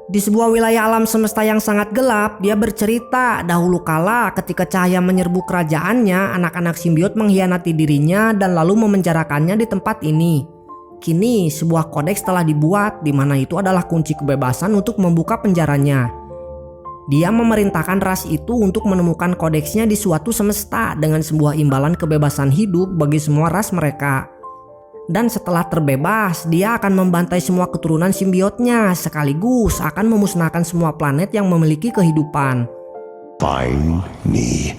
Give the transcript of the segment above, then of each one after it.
Di sebuah wilayah alam semesta yang sangat gelap, dia bercerita dahulu kala ketika cahaya menyerbu kerajaannya, anak-anak simbiot mengkhianati dirinya dan lalu memenjarakannya di tempat ini. Kini sebuah kodeks telah dibuat di mana itu adalah kunci kebebasan untuk membuka penjaranya. Dia memerintahkan ras itu untuk menemukan kodeksnya di suatu semesta dengan sebuah imbalan kebebasan hidup bagi semua ras mereka. Dan setelah terbebas, dia akan membantai semua keturunan simbiotnya sekaligus akan memusnahkan semua planet yang memiliki kehidupan. Find me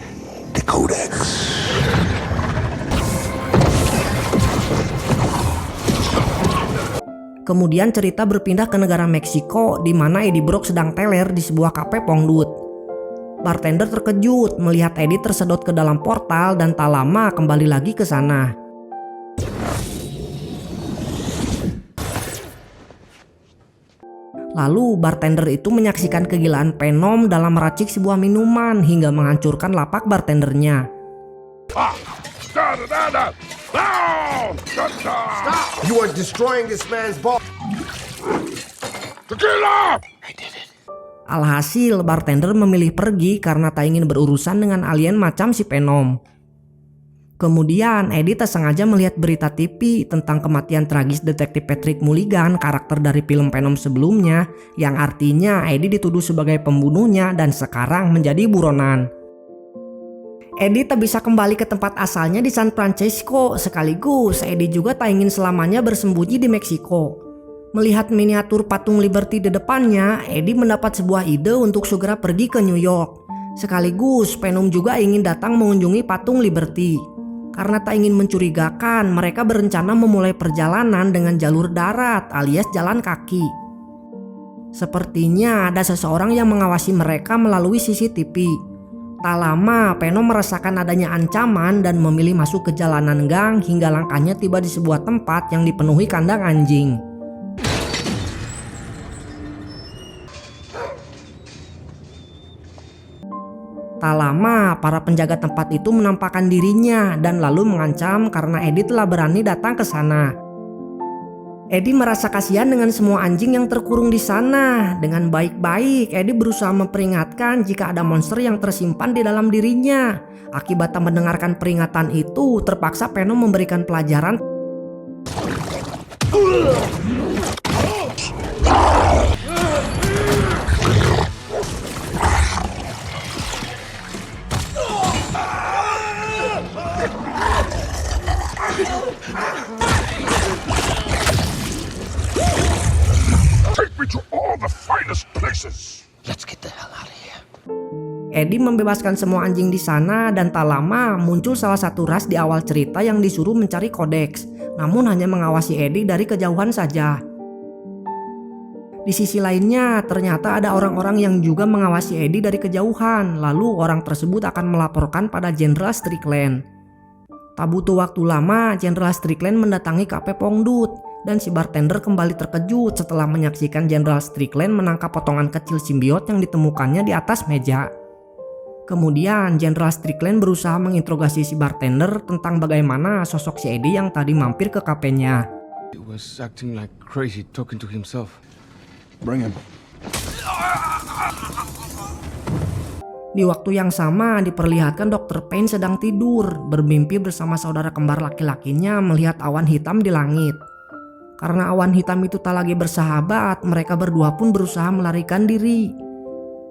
the Codex. Kemudian cerita berpindah ke negara Meksiko di mana Eddie Brock sedang teler di sebuah kafe pongdut. Bartender terkejut melihat Eddie tersedot ke dalam portal dan tak lama kembali lagi ke sana. Lalu bartender itu menyaksikan kegilaan Venom dalam meracik sebuah minuman hingga menghancurkan lapak bartendernya. You are destroying this man's ball. Tequila! I did it. Alhasil bartender memilih pergi karena tak ingin berurusan dengan alien macam si Venom. Kemudian Eddie tak sengaja melihat berita TV tentang kematian tragis detektif Patrick Mulligan, karakter dari film Venom sebelumnya, yang artinya Eddie dituduh sebagai pembunuhnya dan sekarang menjadi buronan. Eddie tak bisa kembali ke tempat asalnya di San Francisco, sekaligus Eddie juga tak ingin selamanya bersembunyi di Meksiko. Melihat miniatur patung Liberty di depannya, Eddie mendapat sebuah ide untuk segera pergi ke New York. Sekaligus Venom juga ingin datang mengunjungi patung Liberty. Karena tak ingin mencurigakan, mereka berencana memulai perjalanan dengan jalur darat alias jalan kaki. Sepertinya ada seseorang yang mengawasi mereka melalui CCTV. Tak lama, Venom merasakan adanya ancaman dan memilih masuk ke jalanan gang hingga langkahnya tiba di sebuah tempat yang dipenuhi kandang anjing. Tak lama, para penjaga tempat itu menampakkan dirinya dan lalu mengancam karena Eddie telah berani datang ke sana. Eddie merasa kasihan dengan semua anjing yang terkurung di sana. Dengan baik-baik, Eddie berusaha memperingatkan jika ada monster yang tersimpan di dalam dirinya. Akibat tak mendengarkan peringatan itu, terpaksa Venom memberikan pelajaran. Take me to all the finest places. Let's get the hell out of here. Eddie membebaskan semua anjing di sana dan tak lama muncul salah satu ras di awal cerita yang disuruh mencari kodeks, namun hanya mengawasi Eddie dari kejauhan saja. Di sisi lainnya, ternyata ada orang-orang yang juga mengawasi Eddie dari kejauhan, lalu orang tersebut akan melaporkan pada Jenderal Strickland. Tak butuh waktu lama, Jenderal Strickland mendatangi kafe pongdut, dan si bartender kembali terkejut setelah menyaksikan Jenderal Strickland menangkap potongan kecil simbiot yang ditemukannya di atas meja. Kemudian Jenderal Strickland berusaha menginterogasi si bartender tentang bagaimana sosok si Eddie yang tadi mampir ke kafenya. He was acting like crazy, talking to himself. Bring him. Di waktu yang sama diperlihatkan Dr. Payne sedang tidur, bermimpi bersama saudara kembar laki-lakinya melihat awan hitam di langit. Karena awan hitam itu tak lagi bersahabat, mereka berdua pun berusaha melarikan diri.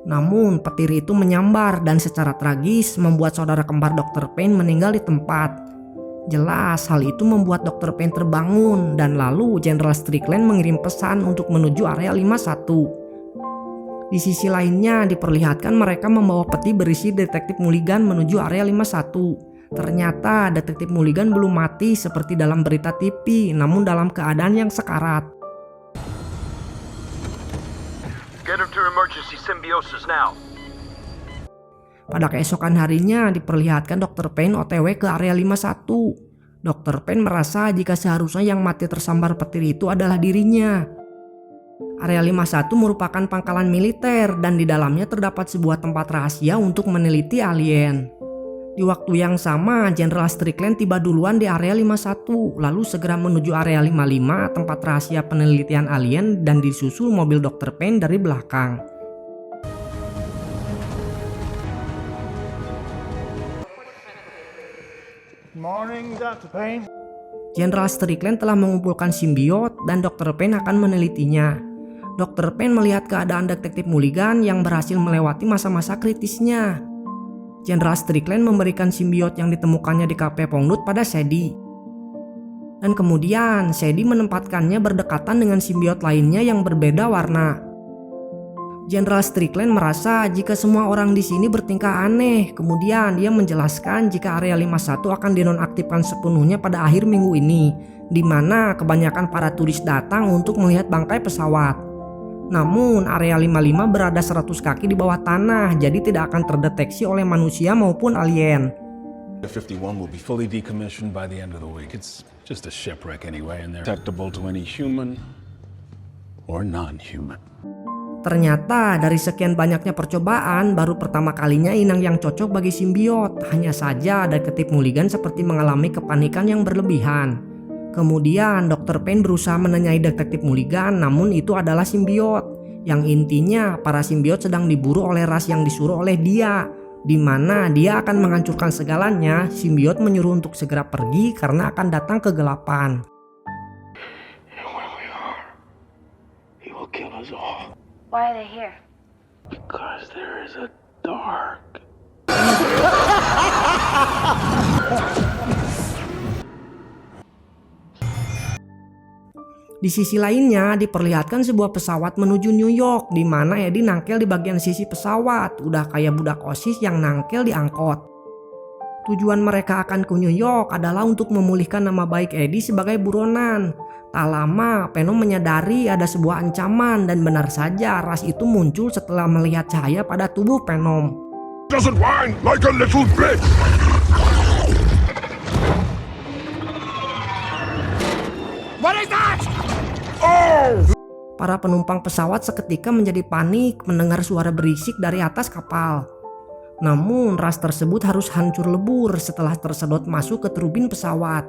Namun petir itu menyambar dan secara tragis membuat saudara kembar Dr. Payne meninggal di tempat. Jelas hal itu membuat Dr. Payne terbangun dan lalu Jenderal Strickland mengirim pesan untuk menuju area 51. Di sisi lainnya diperlihatkan mereka membawa peti berisi detektif Mulligan menuju area 51. Ternyata detektif Mulligan belum mati seperti dalam berita TV, namun dalam keadaan yang sekarat. Get him to emergency symbiosis now. Pada keesokan harinya diperlihatkan Dr. Payne OTW ke area 51. Dr. Payne merasa jika seharusnya yang mati tersambar petir itu adalah dirinya. Area 51 merupakan pangkalan militer dan di dalamnya terdapat sebuah tempat rahasia untuk meneliti alien. Di waktu yang sama, Jenderal Strickland tiba duluan di area 51, lalu segera menuju area 55, tempat rahasia penelitian alien, dan disusul mobil Dr. Payne dari belakang. Morning, Dr. Payne. Jenderal Strickland telah mengumpulkan simbiot dan Dr. Payne akan menelitinya. Dr. Payne melihat keadaan detektif Mulligan yang berhasil melewati masa-masa kritisnya. Jenderal Strickland memberikan simbiot yang ditemukannya di Cafe Pongnut pada Sadie. Dan kemudian Sadie menempatkannya berdekatan dengan simbiot lainnya yang berbeda warna. Jenderal Strickland merasa jika semua orang di sini bertingkah aneh. Kemudian dia menjelaskan jika area 51 akan dinonaktifkan sepenuhnya pada akhir minggu ini, di mana kebanyakan para turis datang untuk melihat bangkai pesawat. Namun area 55 berada 100 kaki di bawah tanah, jadi tidak akan terdeteksi oleh manusia maupun alien. The 51 will be fully decommissioned by the end of the week. It's just a shipwreck anyway, and they're detectable to any human or non-human. Ternyata dari sekian banyaknya percobaan, baru pertama kalinya inang yang cocok bagi simbiot. Hanya saja detektif Mulligan seperti mengalami kepanikan yang berlebihan. Kemudian Dr. Payne berusaha menanyai detektif Mulligan, namun itu adalah simbiot. Yang intinya para simbiot sedang diburu oleh ras yang disuruh oleh dia, di mana dia akan menghancurkan segalanya. Simbiot menyuruh untuk segera pergi karena akan datang kegelapan. He will kill us all. Why are they here? Because there is a dark. Di sisi lainnya diperlihatkan sebuah pesawat menuju New York, di mana Eddie nangkel di bagian sisi pesawat, udah kayak budak OSIS yang nangkel di angkot. Tujuan mereka akan ke New York adalah untuk memulihkan nama baik Eddie sebagai buronan. Tak lama, Venom menyadari ada sebuah ancaman dan benar saja ras itu muncul setelah melihat cahaya pada tubuh Venom. Doesn't whine like a little bitch. What is that? Oh! Para penumpang pesawat seketika menjadi panik mendengar suara berisik dari atas kapal. Namun ras tersebut harus hancur lebur setelah tersedot masuk ke turbin pesawat.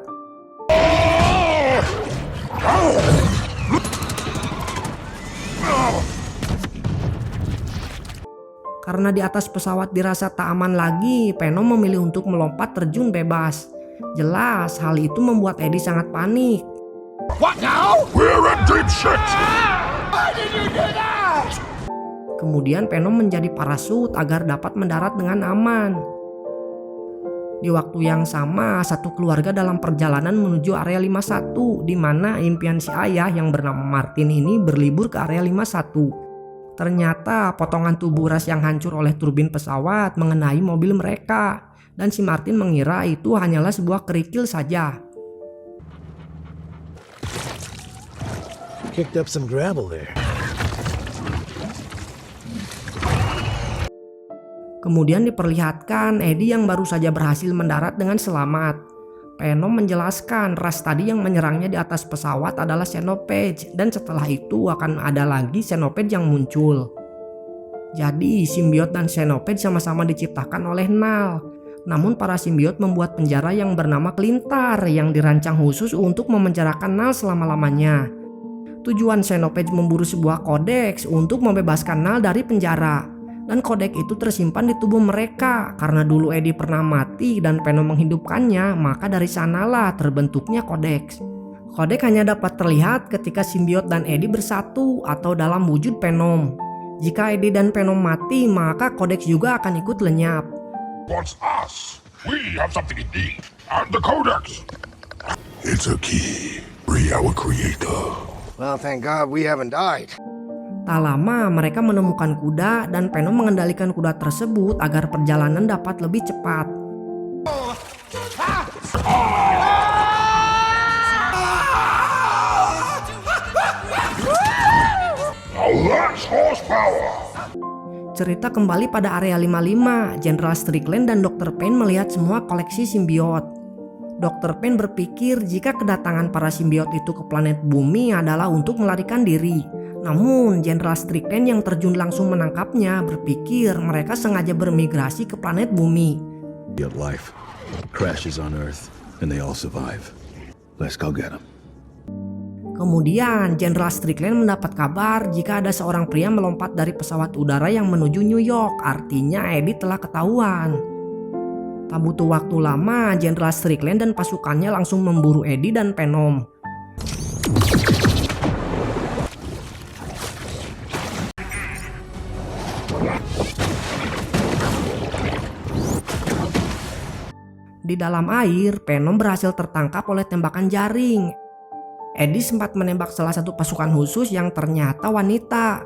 Karena di atas pesawat dirasa tak aman lagi, Venom memilih untuk melompat terjun bebas. Jelas hal itu membuat Eddie sangat panik. What now? We're in deep shit. Why did you do that? Kemudian Venom menjadi parasut agar dapat mendarat dengan aman. Di waktu yang sama, satu keluarga dalam perjalanan menuju area 51, di mana impian si ayah yang bernama Martin ini berlibur ke area 51. Ternyata potongan tubuh ras yang hancur oleh turbin pesawat mengenai mobil mereka, dan si Martin mengira itu hanyalah sebuah kerikil saja. Kicked up some gravel there. Kemudian diperlihatkan Eddie yang baru saja berhasil mendarat dengan selamat. Venom menjelaskan ras tadi yang menyerangnya di atas pesawat adalah Xenophage, dan setelah itu akan ada lagi Xenophage yang muncul. Jadi simbiot dan Xenophage sama-sama diciptakan oleh Nal. Namun para simbiot membuat penjara yang bernama Klintar yang dirancang khusus untuk memenjarakan Nal selama-lamanya. Tujuan Xenophage memburu sebuah kodeks untuk membebaskan Nal dari penjara. Dan kodek itu tersimpan di tubuh mereka. Karena dulu Eddie pernah mati dan Venom menghidupkannya, maka dari sanalah terbentuknya kodeks. Kodek hanya dapat terlihat ketika simbiot dan Eddie bersatu atau dalam wujud Venom. Jika Eddie dan Venom mati, maka kodeks juga akan ikut lenyap. Wants us. We have something in need. And the codex. It's a key. Free our creator. Well, thank God we haven't died. Tak lama mereka menemukan kuda dan Venom mengendalikan kuda tersebut agar perjalanan dapat lebih cepat. Now that's horsepower. Cerita kembali pada area 55, Jenderal Strickland dan Dr. Payne melihat semua koleksi simbiot. Dr. Payne berpikir jika kedatangan para simbiot itu ke planet bumi adalah untuk melarikan diri. Namun Jenderal Strickland yang terjun langsung menangkapnya berpikir mereka sengaja bermigrasi ke planet bumi. symbiote life crashes on Earth, and they all survive. Let's go get them. Kemudian Jenderal Strickland mendapat kabar jika ada seorang pria melompat dari pesawat udara yang menuju New York. Artinya Eddie telah ketahuan. Tak butuh waktu lama, Jenderal Strickland dan pasukannya langsung memburu Eddie dan Venom. Di dalam air, Venom berhasil tertangkap oleh tembakan jaring. Eddie sempat menembak salah satu pasukan khusus yang ternyata wanita.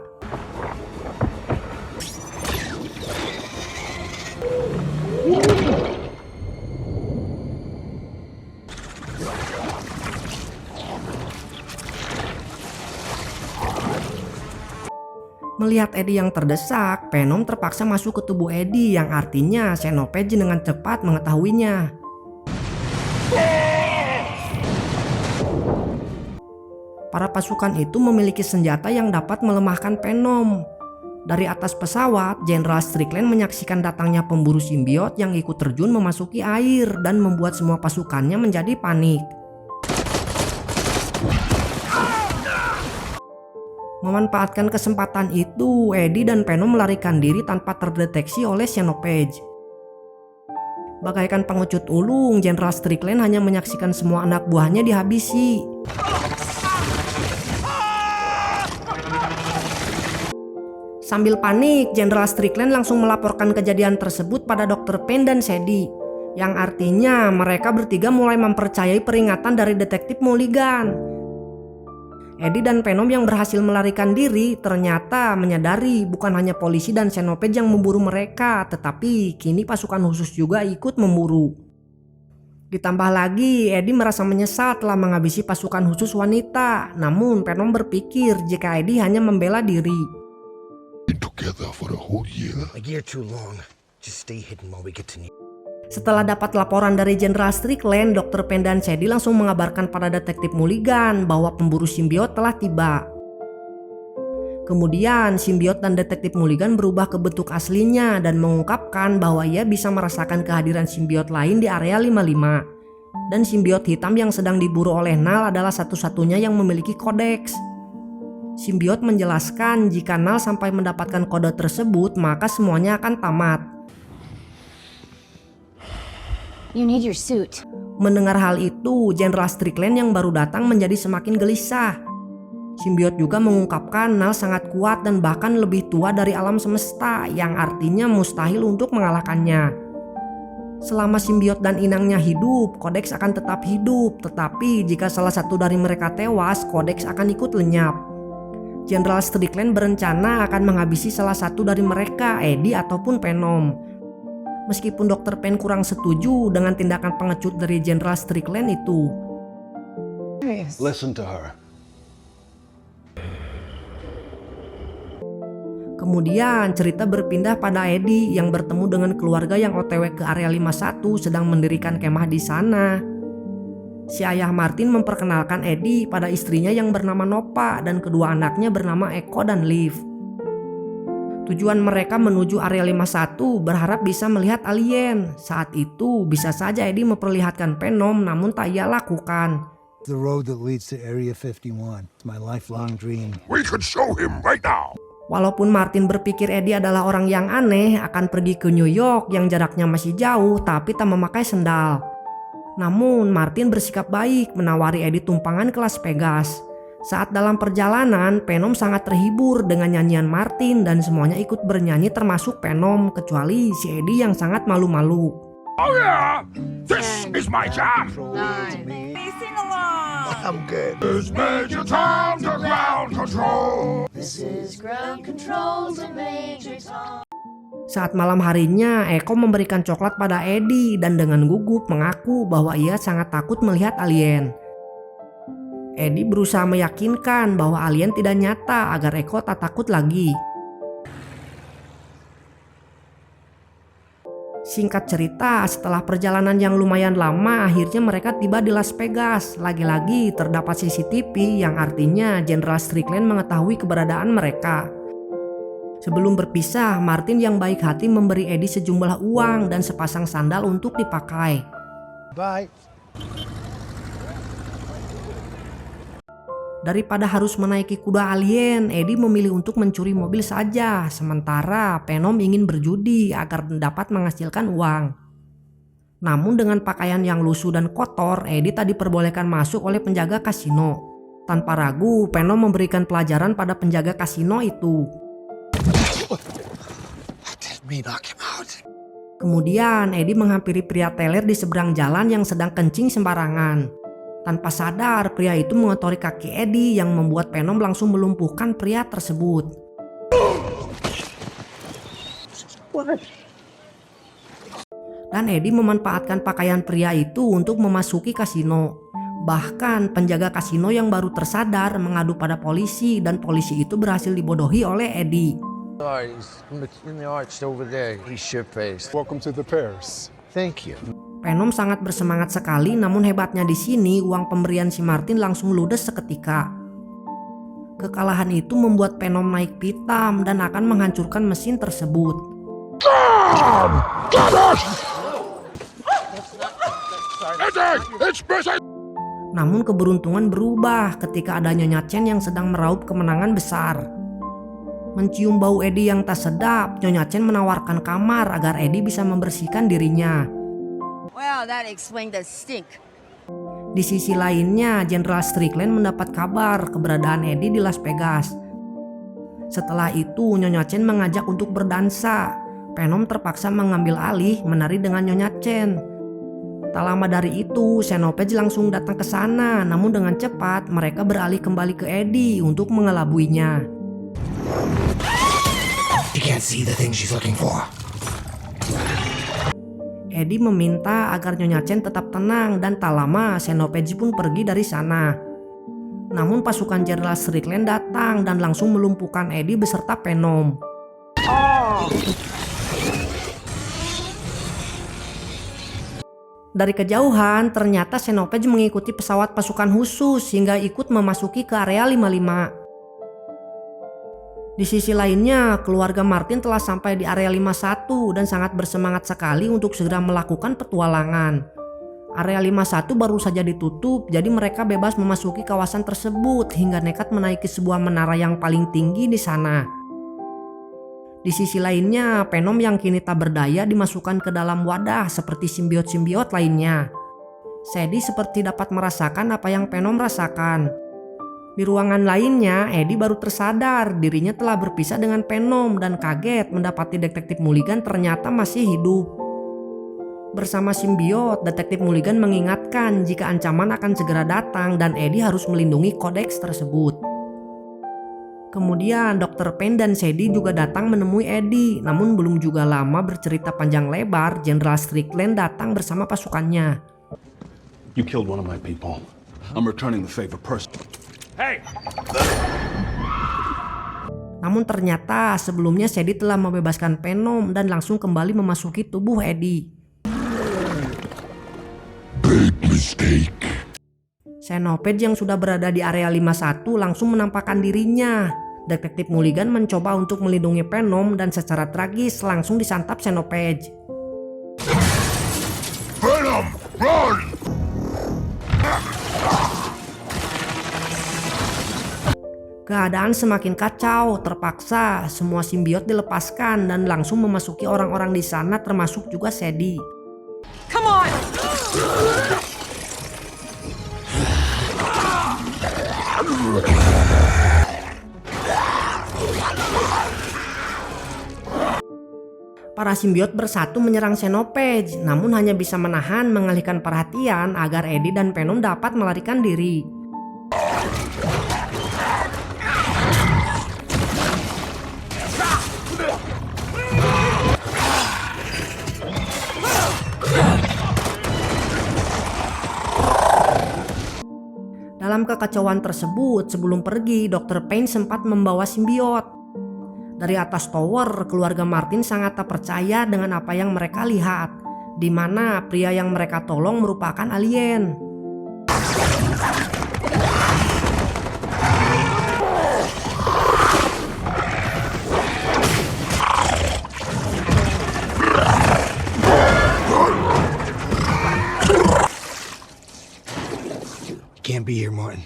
Melihat Eddie yang terdesak, Venom terpaksa masuk ke tubuh Eddie yang artinya Xenopage dengan cepat mengetahuinya. Para pasukan itu memiliki senjata yang dapat melemahkan Venom. Dari atas pesawat, Jenderal Strickland menyaksikan datangnya pemburu simbiot yang ikut terjun memasuki air dan membuat semua pasukannya menjadi panik. Memanfaatkan kesempatan itu, Eddie dan Venom melarikan diri tanpa terdeteksi oleh Xenopage. Bagaikan pengecut ulung, Jenderal Strickland hanya menyaksikan semua anak buahnya dihabisi. Sambil panik, Jenderal Strickland langsung melaporkan kejadian tersebut pada Dr. Payne dan Sadie, yang artinya mereka bertiga mulai mempercayai peringatan dari Detektif Mulligan. Eddie dan Venom yang berhasil melarikan diri ternyata menyadari bukan hanya polisi dan Xenopage yang memburu mereka, tetapi kini pasukan khusus juga ikut memburu. Ditambah lagi, Eddie merasa menyesal telah menghabisi pasukan khusus wanita. Namun Venom berpikir jika Eddie hanya membela diri. Together for a whole year. A year too long. Just stay hidden while we get to New York. Setelah dapat laporan dari Jenderal Strickland, Dr. Payne dan Sadie langsung mengabarkan pada Detektif Mulligan bahwa pemburu simbiot telah tiba. Kemudian simbiot dan Detektif Mulligan berubah ke bentuk aslinya dan mengungkapkan bahwa ia bisa merasakan kehadiran simbiot lain di area 55. Dan simbiot hitam yang sedang diburu oleh Nal adalah satu-satunya yang memiliki kodeks. Simbiot menjelaskan jika Nal sampai mendapatkan kode tersebut, maka semuanya akan tamat. You need your suit. Mendengar hal itu, Jenderal Strickland yang baru datang menjadi semakin gelisah. Simbiot juga mengungkapkan Nal sangat kuat dan bahkan lebih tua dari alam semesta, yang artinya mustahil untuk mengalahkannya. Selama simbiot dan inangnya hidup, kodeks akan tetap hidup, tetapi jika salah satu dari mereka tewas, kodeks akan ikut lenyap. Jenderal Strickland berencana akan menghabisi salah satu dari mereka, Eddie ataupun Venom. Meskipun Dr. Payne kurang setuju dengan tindakan pengecut dari Jenderal Strickland itu. Listen to her. Kemudian cerita berpindah pada Eddie yang bertemu dengan keluarga yang OTW ke area 51 sedang mendirikan kemah di sana. Si ayah Martin memperkenalkan Eddie pada istrinya yang bernama Nova dan kedua anaknya bernama Echo dan Liv. Tujuan mereka menuju area 51 berharap bisa melihat alien. Saat itu bisa saja Eddie memperlihatkan Venom, namun tak ia lakukan. The road that leads to Area 51. It's my lifelong dream. We could show him right now. Walaupun Martin berpikir Eddie adalah orang yang aneh akan pergi ke New York yang jaraknya masih jauh tapi tak memakai sendal. Namun Martin bersikap baik menawari Eddie tumpangan ke Las Vegas. Saat dalam perjalanan, Venom sangat terhibur dengan nyanyian Martin dan semuanya ikut bernyanyi termasuk Venom kecuali si Eddie yang sangat malu-malu. Oh yeah, this is my jam. Sing along. I'm good. It's Major Tom to ground control. This is ground control to Major Tom. Saat malam harinya, Echo memberikan coklat pada Eddie dan dengan gugup mengaku bahwa ia sangat takut melihat alien. Eddie berusaha meyakinkan bahwa alien tidak nyata agar Echo tak takut lagi. Singkat cerita, setelah perjalanan yang lumayan lama, akhirnya mereka tiba di Las Vegas. Lagi-lagi terdapat CCTV yang artinya Jenderal Strickland mengetahui keberadaan mereka. Sebelum berpisah, Martin yang baik hati memberi Eddie sejumlah uang dan sepasang sandal untuk dipakai. Bye. Daripada harus menaiki kuda alien, Eddie memilih untuk mencuri mobil saja. Sementara Venom ingin berjudi agar dapat menghasilkan uang. Namun dengan pakaian yang lusuh dan kotor, Eddie tak diperbolehkan masuk oleh penjaga kasino. Tanpa ragu, Venom memberikan pelajaran pada penjaga kasino itu. Kemudian Eddie menghampiri pria teler di seberang jalan yang sedang kencing sembarangan. Tanpa sadar, pria itu mengotori kaki Eddie yang membuat Venom langsung melumpuhkan pria tersebut. Dan Eddie memanfaatkan pakaian pria itu untuk memasuki kasino. Bahkan penjaga kasino yang baru tersadar mengadu pada polisi dan polisi itu berhasil dibodohi oleh Eddie. Welcome to the Paris. Thank you. Venom sangat bersemangat sekali, namun hebatnya di sini uang pemberian si Martin langsung ludes seketika. Kekalahan itu membuat Venom naik pitam dan akan menghancurkan mesin tersebut. Namun keberuntungan berubah ketika ada Nyonya Chen yang sedang meraup kemenangan besar. Mencium bau Eddie yang tak sedap, Nyonya Chen menawarkan kamar agar Eddie bisa membersihkan dirinya. Well, that explains the stink. Di sisi lainnya, Jenderal Strickland mendapat kabar keberadaan Eddie di Las Vegas. Setelah itu, Nyonya Chen mengajak untuk berdansa. Venom terpaksa mengambil alih menari dengan Nyonya Chen. Tak lama dari itu, Xenopage langsung datang ke sana, namun dengan cepat mereka beralih kembali ke Eddie untuk mengelabuinya. You can't see the thing she's looking for. Eddie meminta agar Nyonya Chen tetap tenang dan tak lama Xenopage pun pergi dari sana. Namun pasukan Jenderal Strickland datang dan langsung melumpuhkan Eddie beserta Venom. Dari kejauhan ternyata Xenopage mengikuti pesawat pasukan khusus hingga ikut memasuki ke area 55. Di sisi lainnya, keluarga Martin telah sampai di area 51 dan sangat bersemangat sekali untuk segera melakukan petualangan. Area 51 baru saja ditutup, jadi mereka bebas memasuki kawasan tersebut hingga nekat menaiki sebuah menara yang paling tinggi di sana. Di sisi lainnya, Venom yang kini tak berdaya dimasukkan ke dalam wadah seperti simbiot-simbiot lainnya. Sadie seperti dapat merasakan apa yang Venom rasakan. Di ruangan lainnya, Eddie baru tersadar dirinya telah berpisah dengan Venom dan kaget mendapati Detektif Mulligan ternyata masih hidup. Bersama simbiot, Detektif Mulligan mengingatkan jika ancaman akan segera datang dan Eddie harus melindungi kodeks tersebut. Kemudian Dr. Payne dan Sadie juga datang menemui Eddie, namun belum juga lama bercerita panjang lebar, Jenderal Strickland datang bersama pasukannya. You killed one of my people. I'm returning the favor personally. Hey! Namun ternyata sebelumnya Sadie telah membebaskan Venom dan langsung kembali memasuki tubuh Eddie. Big mistake. Xenopage yang sudah berada di area 51 langsung menampakkan dirinya. Detektif Mulligan mencoba untuk melindungi Venom dan secara tragis langsung disantap Xenopage. Venom, run! Keadaan semakin kacau, terpaksa semua simbiot dilepaskan dan langsung memasuki orang-orang di sana termasuk juga Sadie. Come on! Para simbiot bersatu menyerang Xenopage, namun hanya bisa menahan mengalihkan perhatian agar Eddie dan Venom dapat melarikan diri. Dalam kekacauan tersebut, sebelum pergi, Dr. Payne sempat membawa simbiot. Dari atas tower, keluarga Martin sangat tak percaya dengan apa yang mereka lihat, di mana pria yang mereka tolong merupakan alien. can't be here, Martin.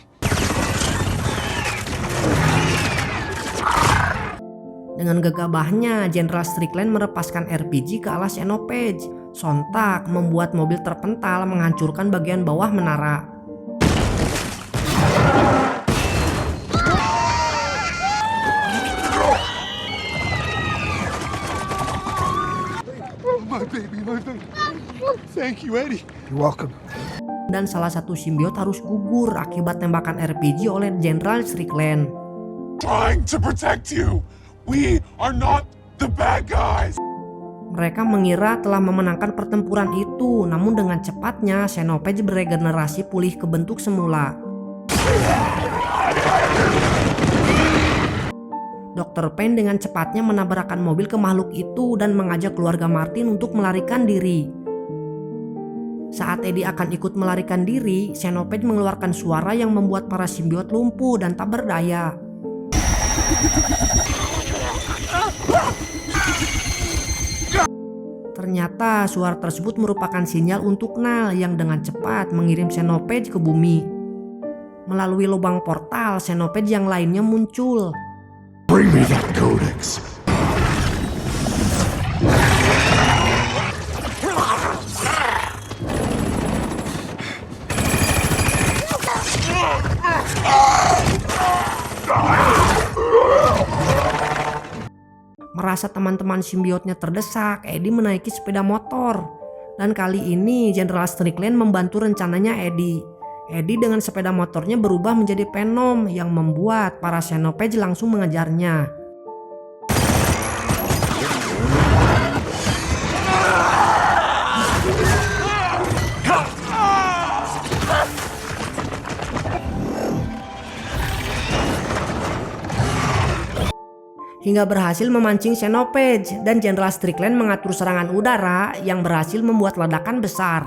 Dengan gegabahnya, Jenderal Strickland melepaskan RPG ke arah Xenopage. Sontak membuat mobil terpental menghancurkan bagian bawah menara. My baby, my baby. Thank you, Eddie. You're welcome. Dan salah satu simbiot harus gugur akibat tembakan RPG oleh Jenderal Strickland. Trying to protect you. We are not the bad guys. Mereka mengira telah memenangkan pertempuran itu, namun dengan cepatnya Xenopage beregenerasi pulih ke bentuk semula. Dr. Payne dengan cepatnya menabrakkan mobil ke makhluk itu dan mengajak keluarga Martin untuk melarikan diri. Saat Eddie akan ikut melarikan diri, Xenopage mengeluarkan suara yang membuat para simbiot lumpuh dan tak berdaya. Ternyata suara tersebut merupakan sinyal untuk Nal yang dengan cepat mengirim Xenopage ke bumi. Melalui lubang portal, Xenopage yang lainnya muncul. Bring me that codex. Merasa teman-teman simbiotnya terdesak, Eddie menaiki sepeda motor. Dan kali ini Jenderal Strickland membantu rencananya Eddie. Eddie dengan sepeda motornya berubah menjadi Venom yang membuat para Xenopage langsung mengejarnya. Hingga berhasil memancing Xenopage dan Jenderal Strickland mengatur serangan udara yang berhasil membuat ledakan besar.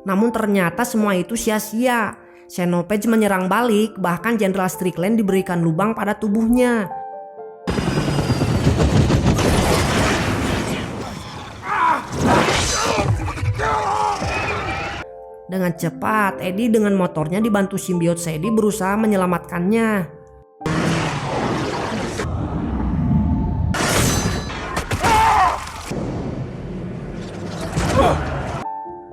Namun ternyata semua itu sia-sia. Xenopage menyerang balik, bahkan Jenderal Strickland diberikan lubang pada tubuhnya. Dengan cepat, Eddie dengan motornya dibantu simbiot Sadie berusaha menyelamatkannya.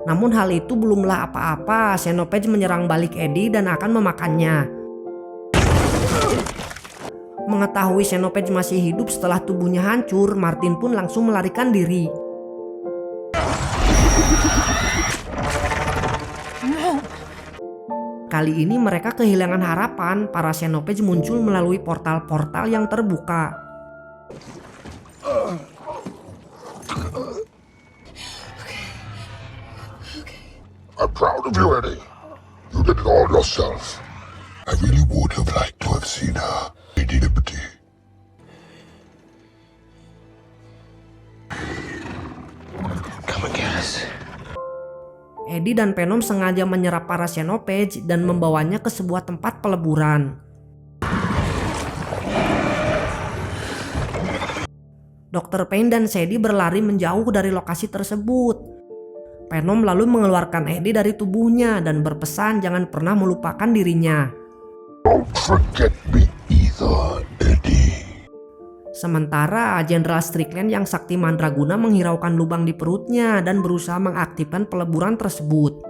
Namun hal itu belumlah apa-apa, Xenopage menyerang balik Eddie dan akan memakannya. Mengetahui Xenopage masih hidup setelah tubuhnya hancur, Martin pun langsung melarikan diri. Kali ini mereka kehilangan harapan, para Xenopage muncul melalui portal-portal yang terbuka. I'm proud of you, Eddie. You did it all yourself. I really would have liked to have seen her. Lady Liberty. Come and get us. Eddie dan Venom sengaja menyerap para Xenopage dan membawanya ke sebuah tempat peleburan. Dr. Payne dan Sadie berlari menjauh dari lokasi tersebut. Venom lalu mengeluarkan Eddie dari tubuhnya dan berpesan jangan pernah melupakan dirinya. Don't forget me either, Eddie. Sementara Jenderal Strickland yang sakti mandraguna menghiraukan lubang di perutnya dan berusaha mengaktifkan peleburan tersebut.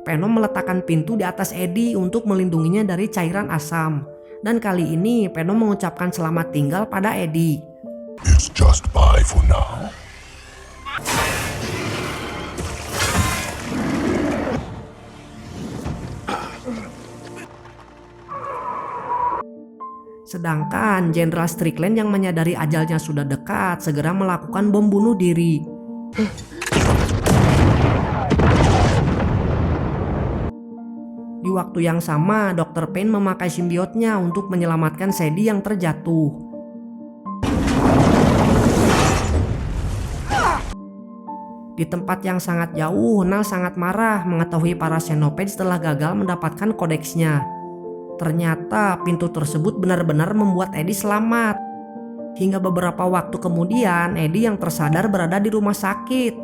Venom meletakkan pintu di atas Eddie untuk melindunginya dari cairan asam. Dan kali ini Venom mengucapkan selamat tinggal pada Eddie. It's just bye for now. Sedangkan Jenderal Strickland yang menyadari ajalnya sudah dekat segera melakukan bom bunuh diri. Di waktu yang sama, Dr. Payne memakai simbiotnya untuk menyelamatkan Sadie yang terjatuh. Di tempat yang sangat jauh, Nal sangat marah mengetahui para Xenopage telah gagal mendapatkan kodeksnya. Ternyata pintu tersebut benar-benar membuat Eddie selamat. Hingga beberapa waktu kemudian, Eddie yang tersadar berada di rumah sakit.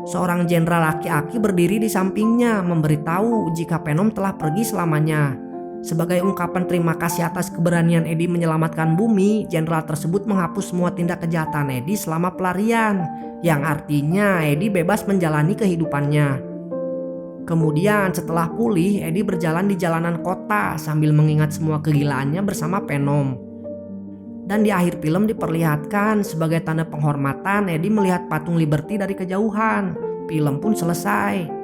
Seorang jenderal laki-laki berdiri di sampingnya memberitahu jika Venom telah pergi selamanya. Sebagai ungkapan terima kasih atas keberanian Eddie menyelamatkan bumi, jenderal tersebut menghapus semua tindak kejahatan Eddie selama pelarian, yang artinya Eddie bebas menjalani kehidupannya. Kemudian setelah pulih, Eddie berjalan di jalanan kota sambil mengingat semua kegilaannya bersama Venom. Dan di akhir film diperlihatkan sebagai tanda penghormatan Eddie melihat patung Liberty dari kejauhan. Film pun selesai.